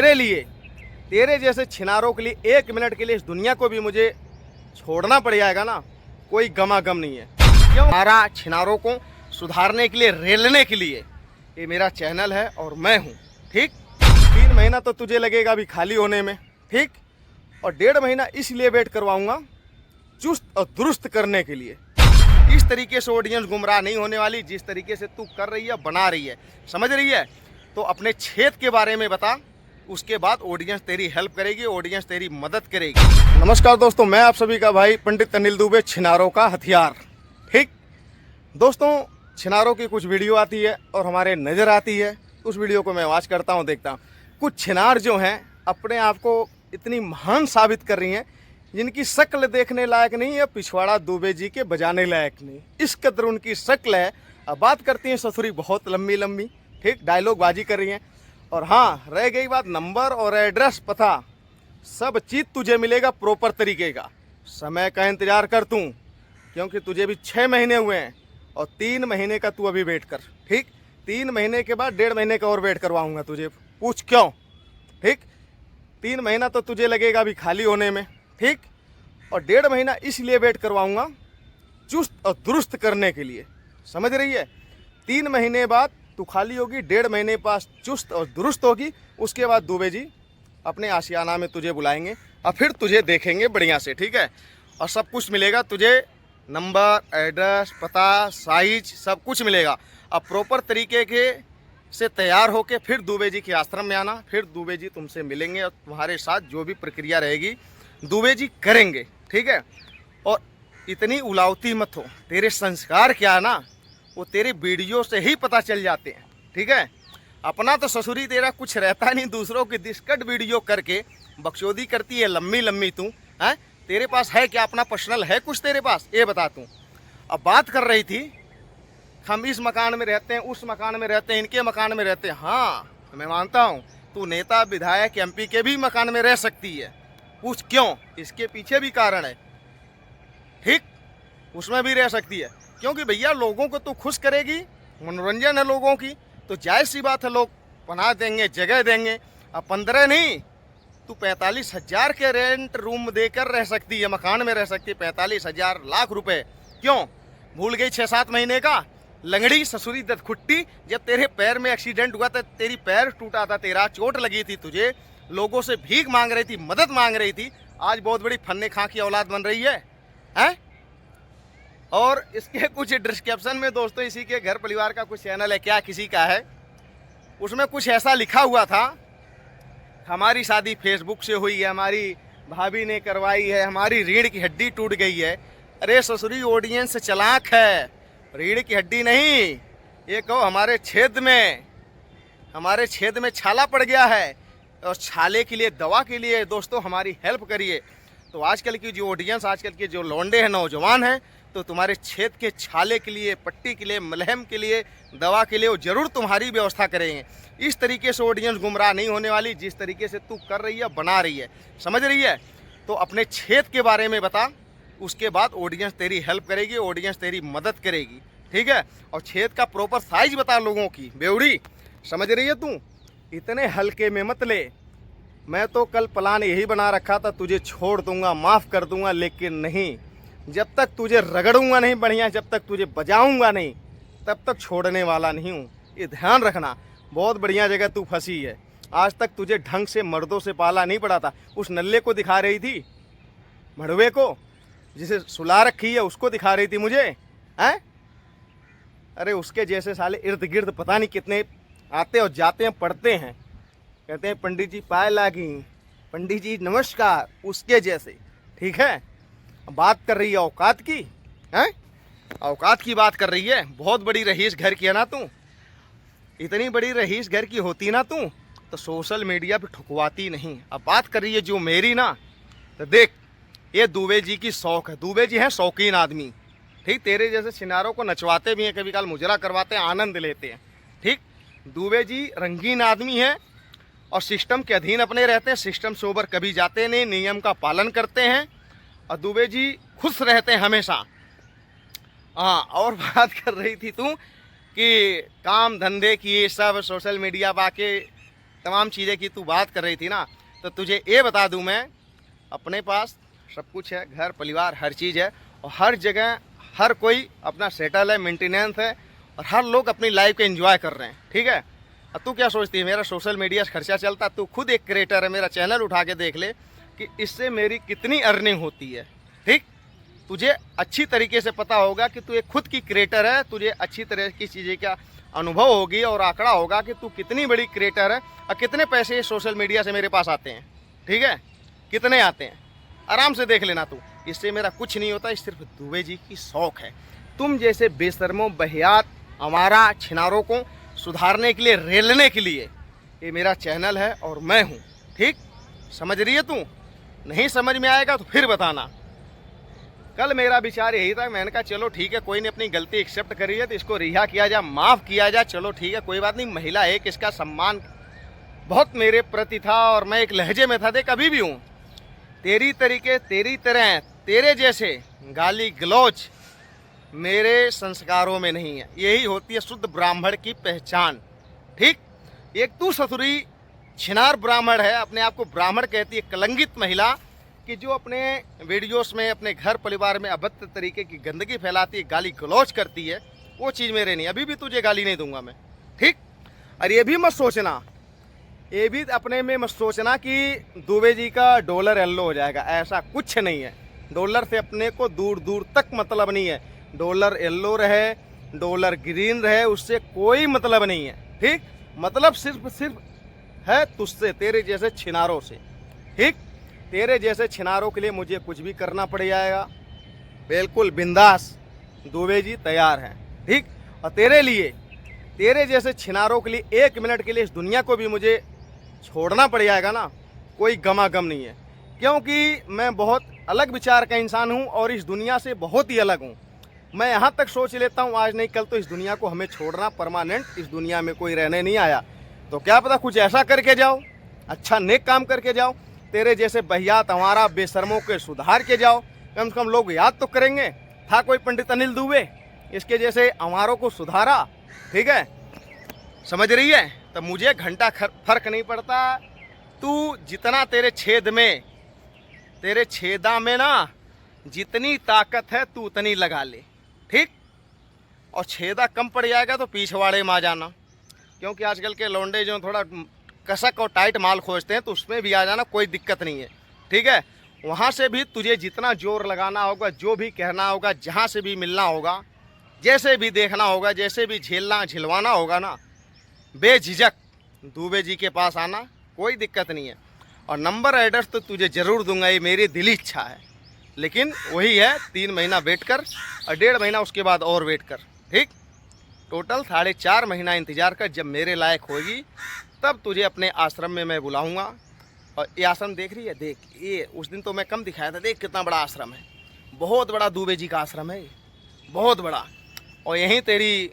तेरे लिए, तेरे जैसे छिनारों के लिए 1 मिनट के लिए इस दुनिया को भी मुझे छोड़ना पड़ जाएगा ना, कोई गमागम नहीं है। क्यों? हमारा छिनारों को सुधारने के लिए, रेलने के लिए ये मेरा चैनल है और मैं हूँ। ठीक, 3 महीना तो तुझे लगेगा अभी खाली होने में, ठीक, और 1.5 महीना इसलिए वेट करवाऊंगा चुस्त और दुरुस्त करने के लिए। इस तरीके से ऑडियंस गुमराह नहीं होने वाली, जिस तरीके से तू कर रही है, बना रही है, समझ रही है। तो अपने क्षेत्र के बारे में बता, उसके बाद ऑडियंस तेरी हेल्प करेगी, ऑडियंस तेरी मदद करेगी। नमस्कार दोस्तों, मैं आप सभी का भाई पंडित अनिल दुबे, छिनारों का हथियार। ठीक दोस्तों, छिनारों की कुछ वीडियो आती है और हमारे नज़र आती है, उस वीडियो को मैं वॉच करता हूँ, देखता हूँ। कुछ छिनार जो हैं अपने आप को इतनी महान साबित कर रही हैं, जिनकी शक्ल देखने लायक नहीं है, पिछवाड़ा दुबे जी के बजाने लायक नहीं, इस कदर उनकी शक्ल है। अब बात करती हैं ससुरी बहुत लंबी लंबी, ठीक, डायलॉग बाजी कर रही हैं। और हाँ, रह गई बात नंबर और एड्रेस, पता, सब चीज़ तुझे मिलेगा प्रॉपर तरीके का। समय का इंतज़ार कर तू, क्योंकि तुझे भी 6 महीने हुए हैं और 3 महीने का तू अभी वेट कर। ठीक, 3 महीने के बाद 1.5 महीने का और वेट करवाऊँगा तुझे, पूछ क्यों। ठीक, 3 महीना तो तुझे लगेगा अभी खाली होने में, ठीक, और 1.5 महीना इसलिए वेट करवाऊंगा चुस्त और दुरुस्त करने के लिए, समझ रही है। 3 महीने बाद तू खाली होगी, 1.5 महीने पास चुस्त और दुरुस्त होगी, उसके बाद दुबे जी अपने आशियाना में तुझे बुलाएंगे और फिर तुझे देखेंगे बढ़िया से, ठीक है। और सब कुछ मिलेगा तुझे, नंबर, एड्रेस, पता, साइज, सब कुछ मिलेगा। अब प्रॉपर तरीके के से तैयार होके फिर दुबे जी के आश्रम में आना, फिर दुबे जी तुमसे मिलेंगे और तुम्हारे साथ जो भी प्रक्रिया रहेगी दुबे जी करेंगे, ठीक है। और इतनी उलावती मत हो, तेरे संस्कार क्या है ना, वो तेरे वीडियो से ही पता चल जाते हैं, ठीक है। अपना तो ससुरी तेरा कुछ रहता नहीं, दूसरों की दिस्कट वीडियो करके बकचोदी करती है लम्बी लम्बी तू, हैं। तेरे पास है क्या अपना पर्सनल, है कुछ तेरे पास, ये बता तू। अब बात कर रही थी हम इस मकान में रहते हैं, उस मकान में रहते हैं, इनके मकान में रहते हैं। हाँ, मैं मानता हूँ तू नेता, विधायक, MP के भी मकान में रह सकती है, पूछ क्यों, इसके पीछे भी कारण है, ठीक, उसमें भी रह सकती है। क्योंकि भैया लोगों को तू खुश करेगी, मनोरंजन है लोगों की, तो जायज़ सी बात है लोग पनाह देंगे, जगह देंगे। अब 15 नहीं, तू 45,000 के रेंट रूम देकर रह सकती है, मकान में रह सकती है, 45,000 लाख रुपए। क्यों भूल गई 6-7 महीने का लंगड़ी ससुरी दतखुट्टी, जब तेरे पैर में एक्सीडेंट हुआ था, तेरी पैर टूटा था, तेरा चोट लगी थी, तुझे लोगों से भीख मांग रही थी, मदद मांग रही थी, आज बहुत बड़ी फन्ने खां की औलाद बन रही है, हैं? और इसके कुछ डिस्क्रिप्शन में दोस्तों, इसी के घर परिवार का कुछ चैनल है, क्या किसी का है, उसमें कुछ ऐसा लिखा हुआ था, हमारी शादी फेसबुक से हुई है, हमारी भाभी ने करवाई है, हमारी रीढ़ की हड्डी टूट गई है। अरे ससुरी ऑडियंस चालाक है, रीढ़ की हड्डी नहीं, ये कहो हमारे छेद में छाला पड़ गया है, और छाले के लिए, दवा के लिए दोस्तों हमारी हेल्प करिए। तो आजकल की जो ऑडियंस, आजकल के जो लौंडे हैं, नौजवान हैं, तो तुम्हारे छेद के छाले के लिए, पट्टी के लिए, मलहम के लिए, दवा के लिए वो ज़रूर तुम्हारी व्यवस्था करेंगे। इस तरीके से ऑडियंस गुमराह नहीं होने वाली, जिस तरीके से तू कर रही है, बना रही है, समझ रही है। तो अपने छेद के बारे में बता, उसके बाद ऑडियंस तेरी हेल्प करेगी, ऑडियंस तेरी मदद करेगी, ठीक है। और छेद का प्रॉपर साइज बता लोगों की, बेवड़ी, समझ रही है तू, इतने हल्के में मत ले। मैं तो कल प्लान यही बना रखा था, तुझे छोड़ दूंगा, माफ़ कर दूंगा, लेकिन नहीं, जब तक तुझे रगड़ूंगा नहीं बढ़िया, जब तक तुझे बजाऊंगा नहीं, तब तक छोड़ने वाला नहीं हूँ, ये ध्यान रखना। बहुत बढ़िया जगह तू फंसी है, आज तक तुझे ढंग से मर्दों से पाला नहीं पड़ा था। उस नल्ले को दिखा रही थी, मड़वे को, जिसे सुला रखी है, उसको दिखा रही थी मुझे, हैं? अरे उसके जैसे साले इर्द गिर्द पता नहीं कितने आते और जाते हैं, पढ़ते हैं, कहते हैं पंडित जी पाए लागी, पंडित जी नमस्कार, उसके जैसे, ठीक है। बात कर रही है औकात की, हैं? औकात की बात कर रही है। बहुत बड़ी रहीस घर की है ना तू, इतनी बड़ी रहीस घर की होती ना तू, तो सोशल मीडिया पे ठुकवाती नहीं। अब बात कर रही है जो मेरी ना, तो देख, ये दुबे जी की शौक है, दुबे जी हैं शौकीन आदमी, ठीक, तेरे जैसे छिनारों को नचवाते भी हैं, कभी काल मुजरा करवाते हैं, आनंद लेते हैं, ठीक। दुबे जी रंगीन आदमी हैं और सिस्टम के अधीन अपने रहते हैं, सिस्टम से ऊपर कभी जाते नहीं, नियम का पालन करते हैं, और दुबे जी खुश रहते हैं हमेशा। हाँ, और बात कर रही थी तू कि काम धंधे की, ये सब सोशल मीडिया बाके तमाम चीज़ें की तू बात कर रही थी ना, तो तुझे ये बता दूं मैं, अपने पास सब कुछ है, घर परिवार हर चीज़ है, और हर जगह हर कोई अपना सेटल है, मेंटेनेंस है, और हर लोग अपनी लाइफ को एंजॉय कर रहे हैं। ठीक है, अब तू क्या सोचती है मेरा सोशल मीडिया से खर्चा चलता? तू खुद एक क्रिएटर है, मेरा चैनल उठा के देख ले कि इससे मेरी कितनी अर्निंग होती है। ठीक, तुझे अच्छी तरीके से पता होगा कि तू एक खुद की क्रिएटर है, तुझे अच्छी तरह की चीज़ें का अनुभव होगी और आंकड़ा होगा कि तू कितनी बड़ी क्रिएटर है और कितने पैसे सोशल मीडिया से मेरे पास आते हैं। ठीक है, कितने आते हैं आराम से देख लेना तू। इससे मेरा कुछ नहीं होता, सिर्फ दुबे जी की शौक है। तुम जैसे बेशर्मों, बहियात, हमारा छिनारों को सुधारने के लिए, रेलने के लिए ये मेरा चैनल है और मैं हूँ। ठीक, समझ रही है तू? नहीं समझ में आएगा तो फिर बताना। कल मेरा विचार यही था, मैंने कहा चलो ठीक है, कोई ने अपनी गलती एक्सेप्ट करी है तो इसको रिहा किया जाए, माफ़ किया जाए। चलो ठीक है, कोई बात नहीं, महिला है, इसका सम्मान बहुत मेरे प्रति था और मैं एक लहजे में था। देख अभी भी हूँ, तेरी तरीके, तेरी तरह, तेरे जैसे गाली गलौज मेरे संस्कारों में नहीं है। यही होती है शुद्ध ब्राह्मण की पहचान। ठीक, एक तू ससुरी छिनार ब्राह्मण है, अपने आप को ब्राह्मण कहती है, कलंकित महिला कि जो अपने वीडियोस में अपने घर परिवार में अभद्र तरीके की गंदगी फैलाती है, गाली गलौज करती है, वो चीज़ मेरे नहीं। अभी भी तुझे गाली नहीं दूंगा मैं। ठीक, और ये भी मत सोचना, ये भी अपने में मत सोचना कि दुबे जी का डॉलर येल्लो हो जाएगा, ऐसा कुछ नहीं है। डॉलर से अपने को दूर दूर तक मतलब नहीं है। डॉलर येल्लो रहे, डॉलर ग्रीन रहे, उससे कोई मतलब नहीं है। ठीक, मतलब सिर्फ है तुझसे, तेरे जैसे छिनारों से। ठीक, तेरे जैसे छिनारों के लिए मुझे कुछ भी करना पड़ जाएगा, बिल्कुल बिंदास, दुबे जी तैयार हैं। ठीक, और तेरे लिए, तेरे जैसे छिनारों के लिए 1 मिनट के लिए इस दुनिया को भी मुझे छोड़ना पड़ जाएगा ना, कोई गमागम नहीं है, क्योंकि मैं बहुत अलग विचार का इंसान हूँ और इस दुनिया से बहुत ही अलग हूँ। मैं यहाँ तक सोच लेता हूँ आज नहीं कल तो इस दुनिया को हमें छोड़ना, परमानेंट इस दुनिया में कोई रहने नहीं आया, तो क्या पता कुछ ऐसा करके जाओ, अच्छा नेक काम करके जाओ, तेरे जैसे बहियात हमारा बेशर्मों के सुधार के जाओ, कम से कम लोग याद तो करेंगे था कोई पंडित अनिल दुबे, इसके जैसे हमारों को सुधारा। ठीक है, समझ रही है? तो मुझे घंटा फर्क नहीं पड़ता। तू जितना तेरे छेद में, तेरे छेदा में ना जितनी ताकत है तू उतनी लगा ले। ठीक, और छेदा कम पड़ जाएगा तो पिछवाड़े में आ जाना, क्योंकि आजकल के लौंडे जो थोड़ा कसक और टाइट माल खोजते हैं तो उसमें भी आ जाना, कोई दिक्कत नहीं है। ठीक है, वहाँ से भी तुझे जितना जोर लगाना होगा, जो भी कहना होगा, जहाँ से भी मिलना होगा, जैसे भी देखना होगा, जैसे भी झेलना झिलवाना होगा ना, बेझिझक दुबे जी के पास आना, कोई दिक्कत नहीं है। और नंबर एड्रेस तो तुझे ज़रूर दूंगा, ये मेरी दिली इच्छा है, लेकिन वही है 3 महीना वेट कर और 1.5 महीना उसके बाद और वेट कर। ठीक, टोटल 4.5 महीना इंतज़ार कर, जब मेरे लायक होगी तब तुझे अपने आश्रम में मैं बुलाऊंगा। और ये आश्रम देख रही है, देख, ये उस दिन तो मैं कम दिखाया था, देख कितना बड़ा आश्रम है, बहुत बड़ा दुबे जी का आश्रम है, बहुत बड़ा। और यहीं तेरी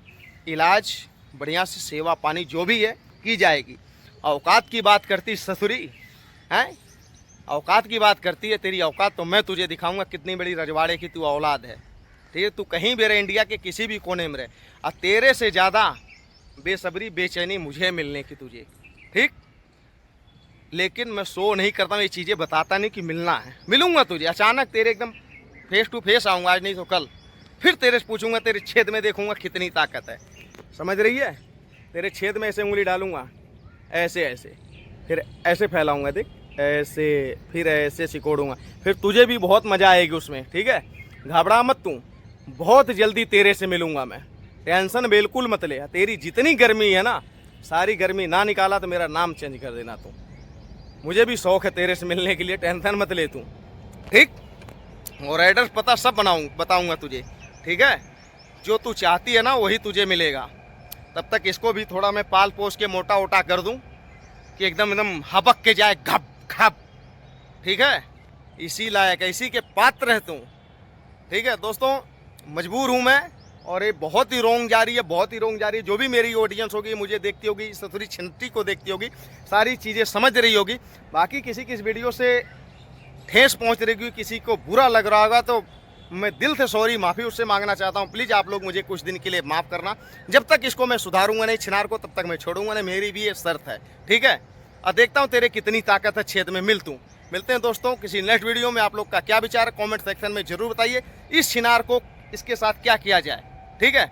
इलाज, बढ़िया से सेवा पानी जो भी है की जाएगी। औकात की बात करती ससुरी हैं, औकात की बात करती है, तेरी औकात तो मैं तुझे दिखाऊंगा, कितनी बड़ी रजवाड़े की तू औलाद है। ठीक है, तू कहीं भी रहे, इंडिया के किसी भी कोने में रहे, और तेरे से ज़्यादा बेसब्री बेचैनी मुझे मिलने की तुझे। ठीक, लेकिन मैं शो नहीं करता हूँ, ये चीज़ें बताता नहीं कि मिलना है। मिलूंगा तुझे अचानक, तेरे एकदम फेस टू फेस आऊँगा, आज नहीं तो कल, फिर तेरे से पूछूंगा, तेरे छेद में देखूंगा कितनी ताकत है। समझ रही है? तेरे छेद में ऐसे उंगली डालूंगा, ऐसे ऐसे, फिर ऐसे फैलाऊंगा, देख ऐसे, फिर ऐसे सिकोड़ूंगा, फिर तुझे भी बहुत मज़ा आएगी उसमें। ठीक है, घबरा मत तू, बहुत जल्दी तेरे से मिलूंगा मैं, टेंशन बिल्कुल मत ले। तेरी जितनी गर्मी है ना, सारी गर्मी ना निकाला तो मेरा नाम चेंज कर देना तू। मुझे भी शौक है तेरे से मिलने के लिए, टेंशन मत ले तू। ठीक, और एड्रेस पता सब बताऊंगा तुझे। ठीक है, जो तू चाहती है ना वही तुझे मिलेगा। तब तक इसको भी थोड़ा मैं पाल पोस के मोटा वोटा कर दूं कि एकदम एकदम हबक के जाए, घप घप। ठीक है, इसी लायक, इसी के पात्र है तू। ठीक है दोस्तों, मजबूर हूँ मैं, और ये बहुत ही रोंग जा रही है, बहुत ही रोंग जा रही है। जो भी मेरी ऑडियंस होगी, मुझे देखती होगी, ससुरी छिनती को देखती होगी, सारी चीज़ें समझ रही होगी। बाकी किसी किस वीडियो से ठेस पहुंच रही होगी, किसी को बुरा लग रहा होगा, तो मैं दिल से सॉरी, माफ़ी उससे मांगना चाहता हूं। प्लीज़ आप लोग मुझे कुछ दिन के लिए माफ़ करना। जब तक इसको मैं सुधारूंगा नहीं छिनार को, तब तक मैं छोड़ूंगा नहीं, मेरी भी ये शर्त है। ठीक है, और देखता हूँ तेरे कितनी ताकत है छेद में मिलते हैं दोस्तों किसी नेक्स्ट वीडियो में। आप लोग का क्या विचार है कमेंट सेक्शन में जरूर बताइए। इस छिनार को इसके साथ क्या किया जाए, ठीक है।